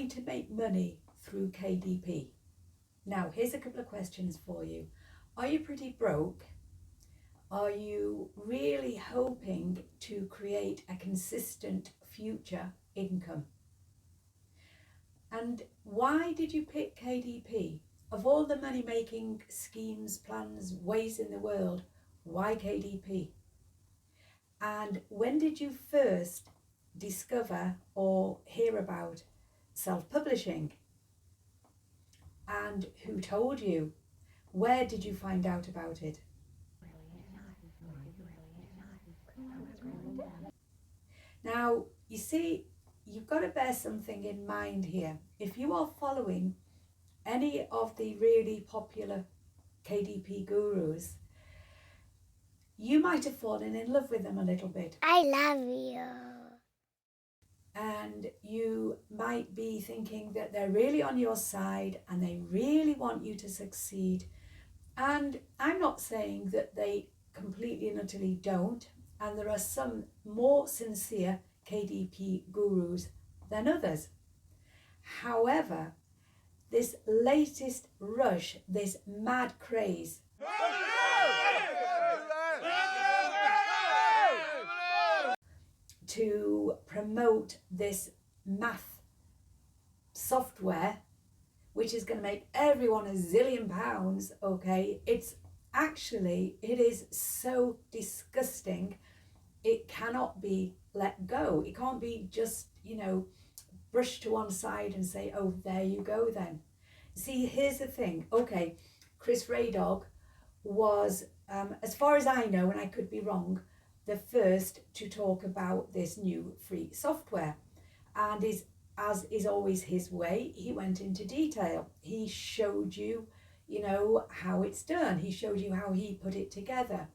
trying to make money through KDP. Now, here's a couple of questions for you. Are you pretty broke? Are you really hoping to create a consistent future income? And why did you pick KDP? Of all the money-making schemes, plans, ways in the world, why KDP? And when did you first discover or hear about self-publishing? And who told you? Where did you find out about it? Now, you see, you've got to bear something in mind here. If you are following any of the really popular KDP gurus, you might have fallen in love with them a little bit. I love you. And you might be thinking that they're really on your side and they really want you to succeed. And I'm not saying that they completely and utterly don't. And there are some more sincere KDP gurus than others. However, this latest rush, this mad craze, to promote this math software, which is going to make everyone £1 zillion, okay? It is so disgusting. It cannot be let go. It can't be just, brushed to one side and say, oh, there you go then. See, here's the thing. Okay, Chris Raydog was, as far as I know, and I could be wrong, the first to talk about this new free software. And as is always his way, he went into detail. He showed you, how it's done. He showed you how he put it together.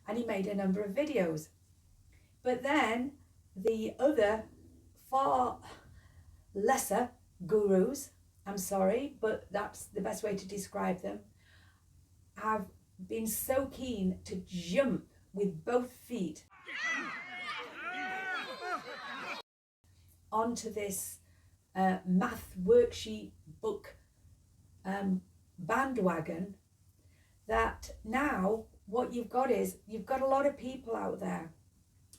And he made a number of videos. But then the other far lesser gurus, I'm sorry, but that's the best way to describe them, have been so keen to jump with both feet onto this math worksheet book bandwagon, that now what you've got is you've got a lot of people out there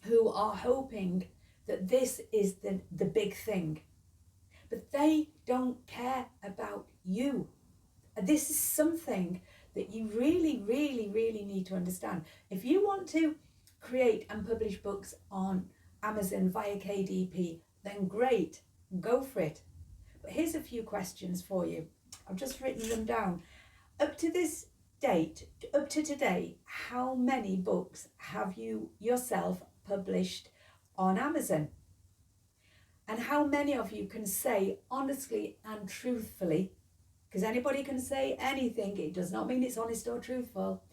who are hoping that this is the big thing, but they don't care about you. This is something that you really, really, really need to understand. If you want to create and publish books on Amazon via KDP, then great, go for it. But here's a few questions for you. I've just written them down. Up to this date, up to today, how many books have you yourself published on Amazon? And how many of you can say honestly and truthfully, because anybody can say anything, it does not mean it's honest or truthful.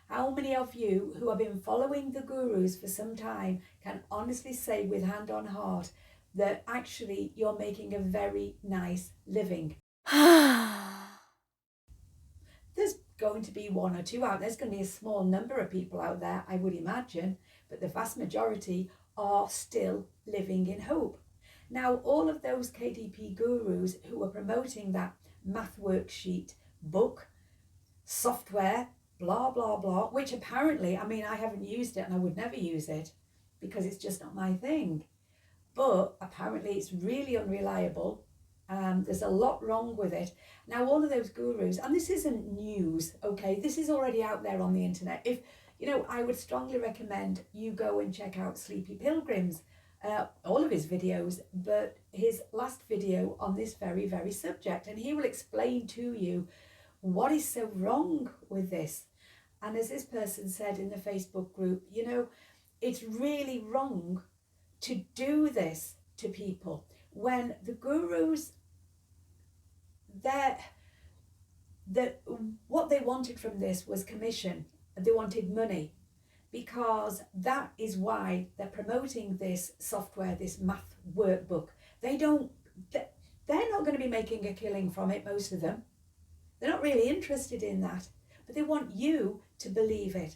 How many of you who have been following the gurus for some time can honestly say with hand on heart that actually you're making a very nice living? There's going to be one or two out. There's going to be a small number of people out there, I would imagine, but the vast majority are still living in hope. Now, all of those KDP gurus who are promoting that math worksheet book, software, blah, blah, blah, which apparently, I haven't used it and I would never use it because it's just not my thing. But apparently it's really unreliable. There's a lot wrong with it. Now, all of those gurus, and this isn't news, okay? This is already out there on the internet. If, I would strongly recommend you go and check out Sleepy Pilgrim's, all of his videos, but his last video on this very, very subject. And he will explain to you what is so wrong with this. And as this person said in the Facebook group, it's really wrong to do this to people when the gurus, what they wanted from this was commission. They wanted money, because that is why they're promoting this software, this math workbook. They're not going to be making a killing from it, most of them. They're not really interested in that, but they want you to believe it.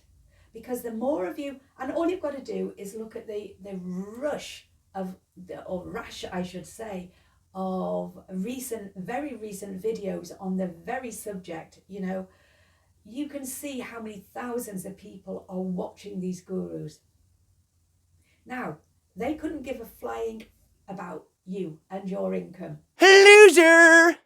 Because the more of you, and all you've got to do is look at the rush of, or rash I should say, of very recent videos on the very subject, you can see how many thousands of people are watching these gurus. Now, they couldn't give a flying about you and your income. Loser!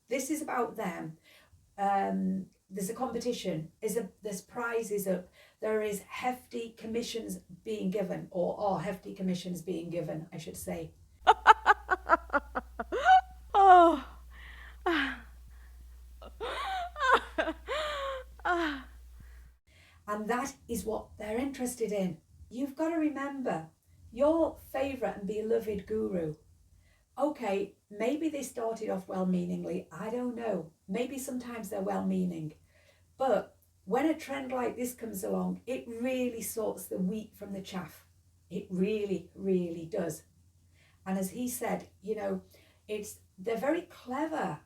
This is about them. There's a competition, there's prizes up, there is hefty commissions being given, or are hefty commissions being given, I should say. Oh. And that is what they're interested in. You've got to remember, your favourite and beloved guru, okay, maybe they started off well-meaningly, I don't know. Maybe sometimes they're well-meaning. But when a trend like this comes along, it really sorts the wheat from the chaff. It really, really does. And as he said, they're very clever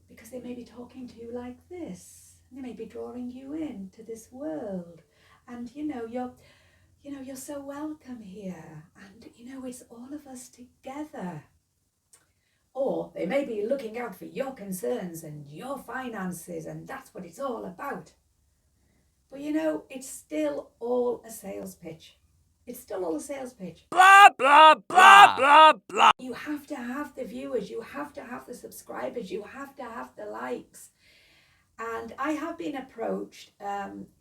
because they may be talking to you like this. They may be drawing you into this world. And you're so welcome here. And it's all of us together. Or they may be looking out for your concerns and your finances, and that's what it's all about. But it's still all a sales pitch. It's still all a sales pitch. Blah, blah, blah, blah, blah. You have to have the viewers, you have to have the subscribers, you have to have the likes. And I have been approached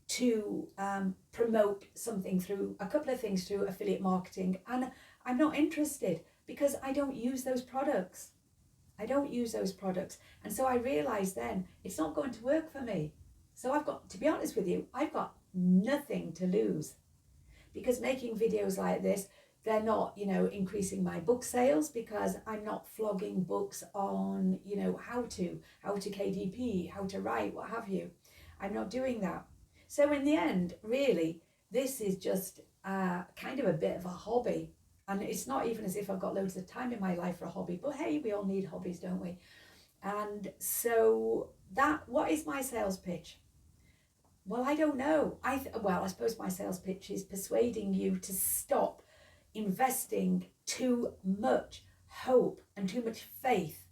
to promote something through a couple of things through affiliate marketing, and I'm not interested because I don't use those products. And so I realized then it's not going to work for me. So I've got, to be honest with you, I've got nothing to lose, because making videos like this, they're not, increasing my book sales, because I'm not flogging books on, how to KDP, how to write, what have you. I'm not doing that. So in the end, really, this is just kind of a bit of a hobby. And it's not even as if I've got loads of time in my life for a hobby, but hey, we all need hobbies, don't we? And so what is my sales pitch? Well, I don't know. I suppose my sales pitch is persuading you to stop investing too much hope and too much faith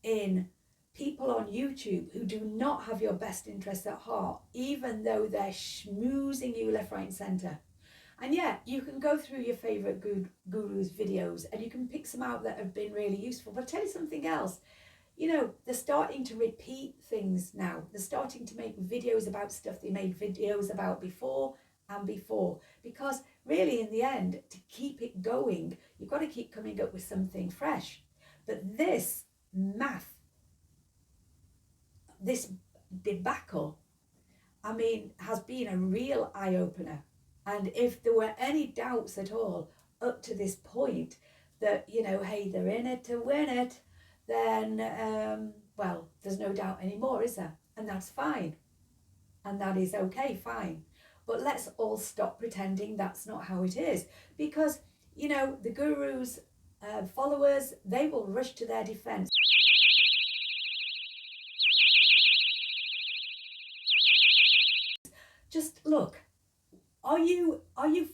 in people on YouTube who do not have your best interests at heart, even though they're schmoozing you left, right, and centre. And yeah, you can go through your favourite gurus' videos and you can pick some out that have been really useful. But I'll tell you something else. They're starting to repeat things now. They're starting to make videos about stuff they made videos about before and before. Because really, in the end, to keep it going, you've got to keep coming up with something fresh. But this debacle, has been a real eye-opener. And if there were any doubts at all up to this point that, hey, they're in it to win it, then, there's no doubt anymore, is there? And that's fine. And that is okay, fine. But let's all stop pretending that's not how it is. Because, the gurus' followers, they will rush to their defense. Just look. Are you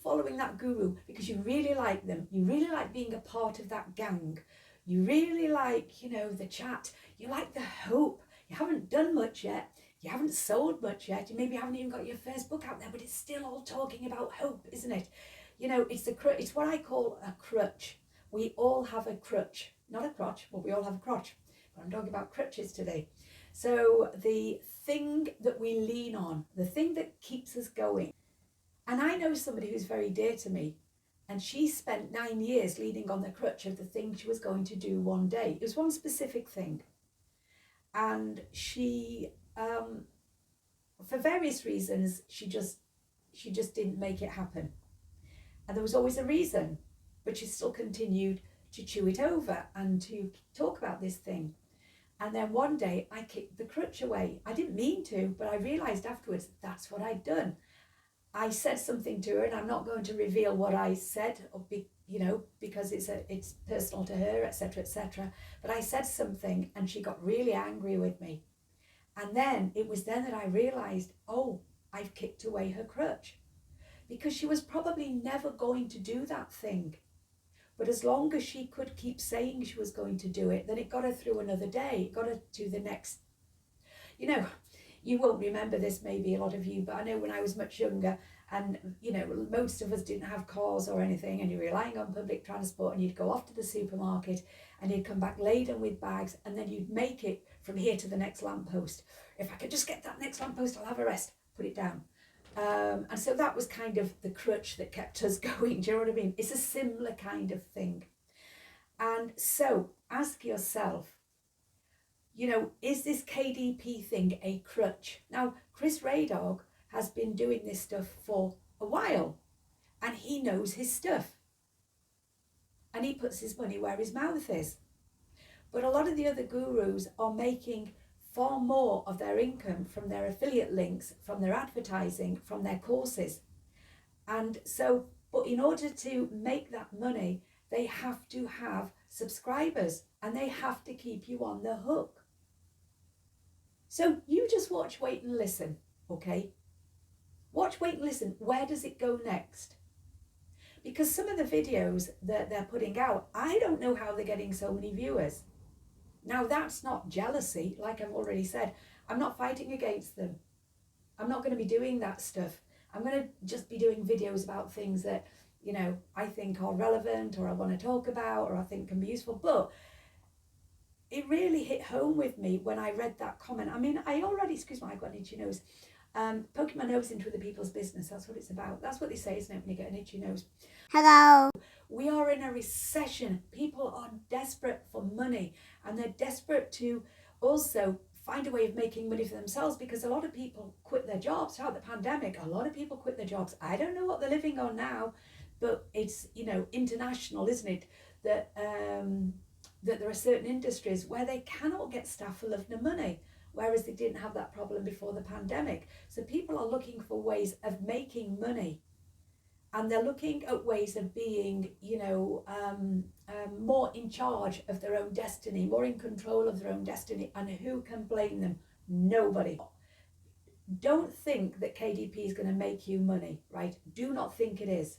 following that guru because you really like them? You really like being a part of that gang. You really like, the chat. You like the hope. You haven't done much yet. You haven't sold much yet. You maybe haven't even got your first book out there, but it's still all talking about hope, isn't it? It's what I call a crutch. We all have a crutch. Not a crotch, but we all have a crotch. But I'm talking about crutches today. So the thing that we lean on, the thing that keeps us going. And I know somebody who's very dear to me, and she spent 9 years leaning on the crutch of the thing she was going to do one day. It was one specific thing. And she, for various reasons, she just didn't make it happen. And there was always a reason, but she still continued to chew it over and to talk about this thing. And then one day I kicked the crutch away. I didn't mean to, but I realised afterwards that's what I'd done. I said something to her, and I'm not going to reveal what I said, because it's personal to her, etc., etc. But I said something, and she got really angry with me. And then it was then that I realised, oh, I've kicked away her crutch. because she was probably never going to do that thing. But as long as she could keep saying she was going to do it, then it got her through another day. It got her to the next. You know, you won't remember this, maybe a lot of you, but I know when I was much younger, and most of us didn't have cars or anything, and you're relying on public transport, and you'd go off to the supermarket and you'd come back laden with bags, and then you'd make it from here to the next lamppost. If I could just get that next lamppost, I'll have a rest. Put it down. And so that was kind of the crutch that kept us going. Do you know what I mean? It's a similar kind of thing. And so ask yourself, is this KDP thing a crutch? Now, Chris Radog has been doing this stuff for a while, and he knows his stuff. And he puts his money where his mouth is. But a lot of the other gurus are making far more of their income from their affiliate links, from their advertising, from their courses. And so, but in order to make that money, they have to have subscribers, and they have to keep you on the hook. So you just watch, wait and listen, okay? Watch, wait and listen. Where does it go next? Because some of the videos that they're putting out, I don't know how they're getting so many viewers. Now, that's not jealousy, like I've already said. I'm not fighting against them. I'm not going to be doing that stuff. I'm going to just be doing videos about things that, I think are relevant, or I want to talk about, or I think can be useful. But it really hit home with me when I read that comment. I mean, I already, excuse me, I've got an itchy nose. Poking my nose into other people's business, that's what it's about. That's what they say, isn't it, when you get an itchy nose? Hello. We are in a recession. People are desperate for money, and they're desperate to also find a way of making money for themselves, because a lot of people quit their jobs throughout the pandemic. A lot of people quit their jobs. I don't know what they're living on now, but it's, international, isn't it? That there are certain industries where they cannot get staff for love nor money, whereas they didn't have that problem before the pandemic. So people are looking for ways of making money, and they're looking at ways of being, more in charge of their own destiny, more in control of their own destiny. And who can blame them? Nobody. Don't think that KDP is going to make you money, right? Do not think it is.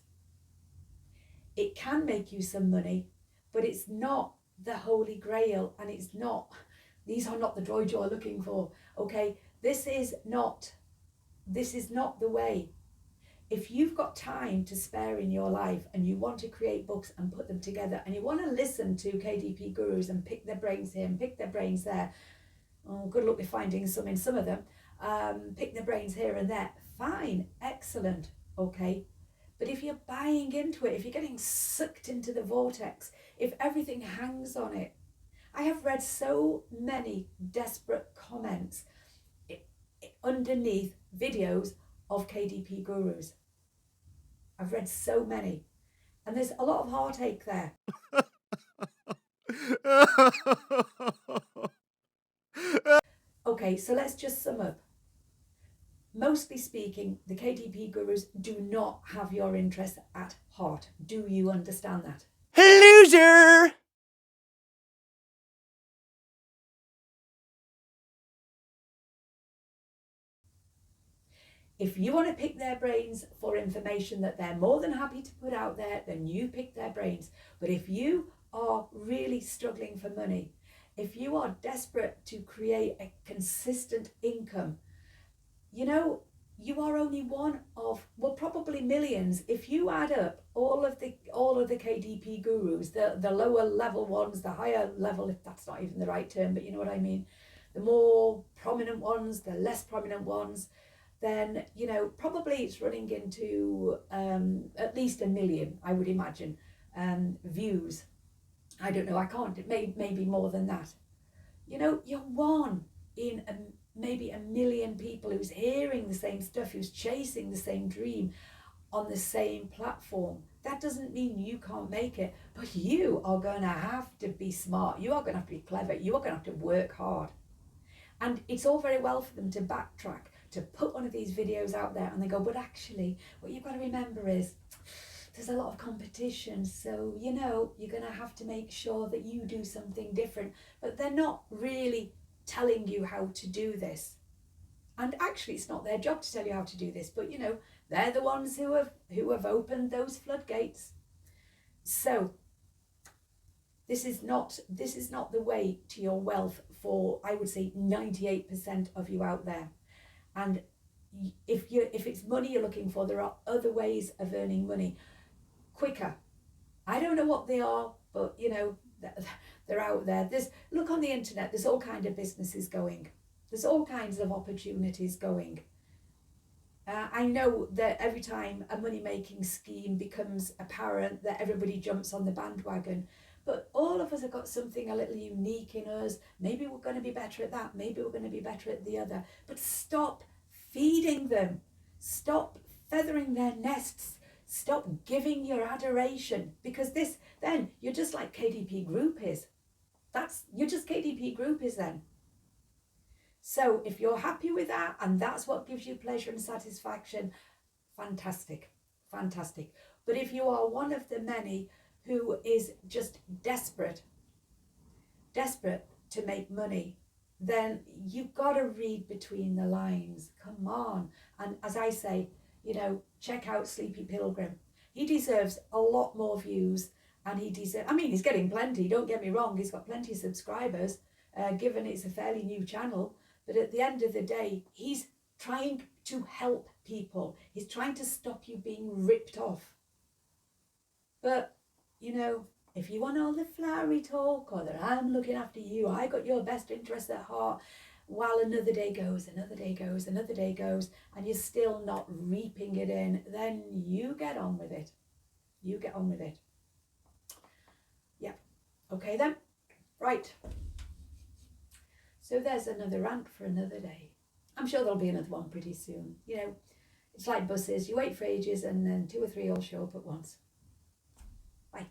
It can make you some money, but it's not the holy grail, and these are not the droids you're looking for, okay? This is not the way. If you've got time to spare in your life, and you want to create books and put them together, and you want to listen to KDP gurus and pick their brains here and pick their brains there, good luck with finding some in some of them, pick their brains here and there, fine, excellent, okay? But if you're buying into it, if you're getting sucked into the vortex, if everything hangs on it, I have read so many desperate comments underneath videos of KDP gurus. I've read so many, and there's a lot of heartache there. Okay, so let's just sum up. Mostly speaking, the KDP gurus do not have your interest at heart. Do you understand that? Loser! If you want to pick their brains for information that they're more than happy to put out there, then you pick their brains. But if you are really struggling for money, if you are desperate to create a consistent income, you are only one of, well, probably millions. If you add up all of the KDP gurus, the lower level ones, the higher level, if that's not even the right term, but you know what I mean, the more prominent ones, the less prominent ones, then probably it's running into at least 1 million, I would imagine, views. I don't know, I can't, it may be more than that. You're one in maybe 1 million people who's hearing the same stuff, who's chasing the same dream on the same platform. That doesn't mean you can't make it, but you are going to have to be smart. You are going to have to be clever. You are going to have to work hard. And it's all very well for them to backtrack, to put one of these videos out there, and they go, but actually, what you've got to remember is there's a lot of competition, so you're going to have to make sure that you do something different. But they're not really telling you how to do this. And actually, it's not their job to tell you how to do this, but you know, they're the ones who have opened those floodgates. So this is not the way to your wealth for, I would say, 98% of you out there. And if it's money you're looking for, there are other ways of earning money quicker. I don't know what they are, but you know, they're out there. Look on the internet, there's all kinds of businesses going. There's all kinds of opportunities going. I know that every time a money-making scheme becomes apparent, that everybody jumps on the bandwagon. But all of us have got something a little unique in us. Maybe we're going to be better at that. Maybe we're going to be better at the other. But stop feeding them. Stop feathering their nests. Stop giving your adoration. Because then you're just like KDP groupies. You're just KDP groupies then. So if you're happy with that and that's what gives you pleasure and satisfaction, fantastic, fantastic. But if you are one of the many who is just desperate to make money, then you've got to read between the lines. Come on. And as I say, you know, check out Sleepy Pilgrim. He deserves a lot more views, and he's getting plenty, don't get me wrong, he's got plenty of subscribers, given it's a fairly new channel. But at the end of the day, he's trying to help people. He's trying to stop you being ripped off. But, you know, if you want all the flowery talk, or that I'm looking after you, I got your best interests at heart, while another day goes, another day goes, another day goes, and you're still not reaping it in, then you get on with it. You get on with it. Yep. Okay then. Right. So there's another rant for another day. I'm sure there'll be another one pretty soon. You know, it's like buses. You wait for ages and then 2 or 3 all show up at once. Bye.